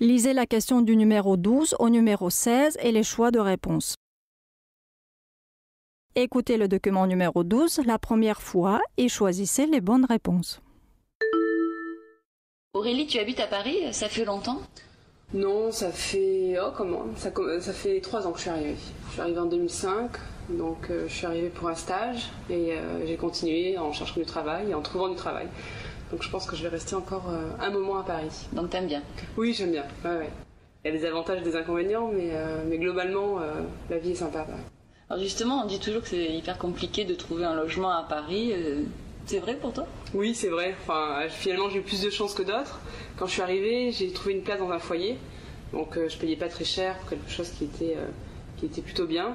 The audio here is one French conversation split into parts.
Lisez la question du numéro 12 au numéro 16 et les choix de réponse. Écoutez le document numéro 12 la première fois et choisissez les bonnes réponses. Aurélie, tu habites à Paris, ça fait longtemps? Non, ça fait... ça fait 3 ans que je suis arrivée. Je suis arrivée en 2005, donc je suis arrivée pour un stage et j'ai continué en cherchant du travail et en trouvant du travail. Donc je pense que je vais rester encore un moment à Paris. Donc t'aimes bien? Oui, j'aime bien. Ouais. Il y a des avantages et des inconvénients, mais globalement, la vie est sympa à Paris. Alors justement, on dit toujours que c'est hyper compliqué de trouver un logement à Paris. C'est vrai pour toi? Oui, c'est vrai. Enfin, finalement, j'ai eu plus de chance que d'autres. Quand je suis arrivée, j'ai trouvé une place dans un foyer. Donc je payais pas très cher pour quelque chose qui était plutôt bien.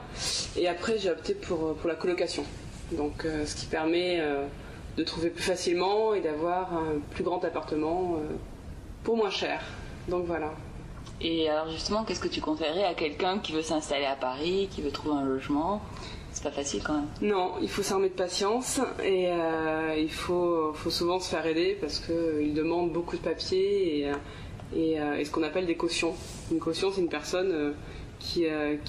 Et après, j'ai opté pour la colocation. Donc ce qui permet de trouver plus facilement et d'avoir un plus grand appartement pour moins cher. Donc voilà. Et alors justement, qu'est-ce que tu conseillerais à quelqu'un qui veut s'installer à Paris, qui veut trouver un logement? C'est pas facile quand même. Non, il faut s'armer de patience et il faut souvent se faire aider parce qu'ils demandent beaucoup de papiers et ce qu'on appelle des cautions. Une caution, c'est une personne qui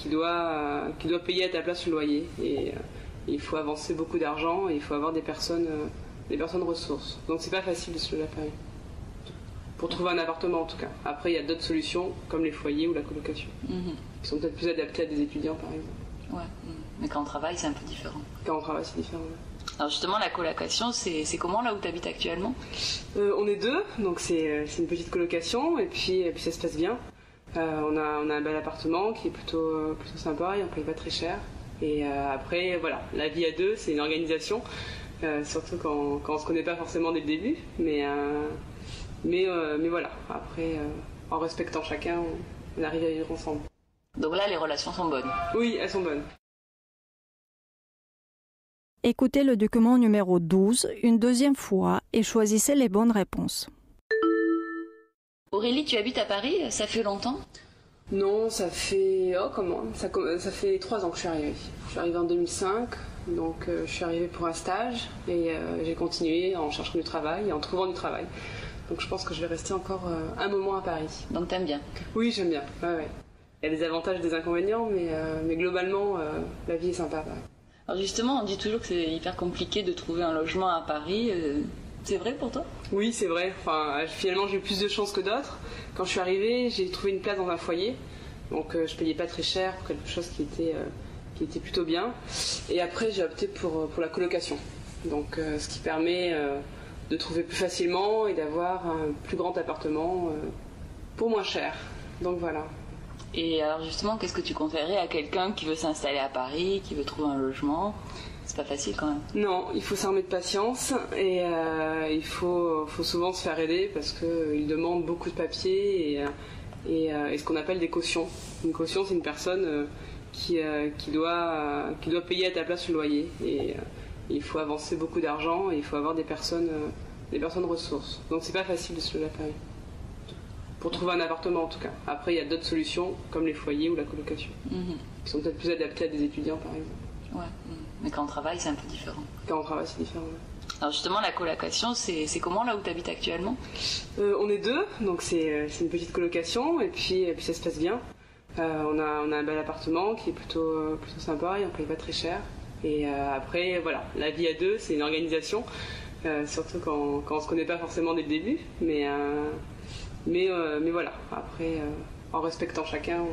doit payer à ta place le loyer. Et il faut avancer beaucoup d'argent et il faut avoir des personnes ressources. Donc c'est pas facile de se loger à Paris. Pour trouver un appartement en tout cas. Après il y a d'autres solutions comme les foyers ou la colocation. Qui sont peut-être plus adaptés à des étudiants par exemple. Ouais, mais quand on travaille c'est un peu différent. Quand on travaille c'est différent. Ouais. Alors justement la colocation c'est comment là où tu habites actuellement? On est 2, donc c'est une petite colocation et puis ça se passe bien. On a un bel appartement qui est plutôt sympa et on paye pas très cher. Et après voilà, la vie à 2 c'est une organisation, surtout quand on se connaît pas forcément dès le début, mais voilà, après en respectant chacun on arrive à vivre ensemble. Donc là les relations sont bonnes? Oui, elles sont bonnes. Écoutez le document numéro 12 une deuxième fois et choisissez les bonnes réponses. Aurélie, tu habites à Paris, ça fait longtemps? Non, ça fait... ça fait 3 ans que je suis arrivée. Je suis arrivée en 2005, donc je suis arrivée pour un stage et j'ai continué en cherchant du travail et en trouvant du travail. Donc je pense que je vais rester encore un moment à Paris. Donc t'aimes bien? Oui, j'aime bien. Ouais. Il y a des avantages et des inconvénients, mais globalement, la vie est sympa à Paris. Alors justement, on dit toujours que c'est hyper compliqué de trouver un logement à Paris. C'est vrai pour toi? Oui, c'est vrai. Enfin, finalement, j'ai eu plus de chance que d'autres. Quand je suis arrivée, j'ai trouvé une place dans un foyer. Donc je payais pas très cher pour quelque chose qui était plutôt bien. Et après, j'ai opté pour la colocation. Donc ce qui permet de trouver plus facilement et d'avoir un plus grand appartement pour moins cher. Donc voilà. Et alors justement, qu'est-ce que tu conseillerais à quelqu'un qui veut s'installer à Paris, qui veut trouver un logement? C'est pas facile quand même. Non, il faut s'armer de patience et il faut souvent se faire aider parce qu'ils demandent beaucoup de papiers et ce qu'on appelle des cautions. Une caution, c'est une personne qui doit payer à ta place le loyer. Et il faut avancer beaucoup d'argent et il faut avoir des personnes ressources. Donc c'est pas facile de se loger à Paris. Pour trouver un appartement en tout cas. Après il y a d'autres solutions comme les foyers ou la colocation. Qui sont peut-être plus adaptés à des étudiants par exemple. Ouais, mais quand on travaille c'est un peu différent. Quand on travaille c'est différent. Ouais. Alors justement la colocation c'est comment là où tu habites actuellement? On est 2, donc c'est une petite colocation et puis ça se passe bien. On a un bel appartement qui est plutôt sympa et on paye pas très cher. Et après voilà, la vie à 2 c'est une organisation, surtout quand on se connaît pas forcément dès le début, mais voilà, après en respectant chacun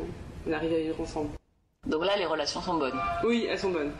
on arrive à vivre ensemble. Donc là les relations sont bonnes? Oui, elles sont bonnes.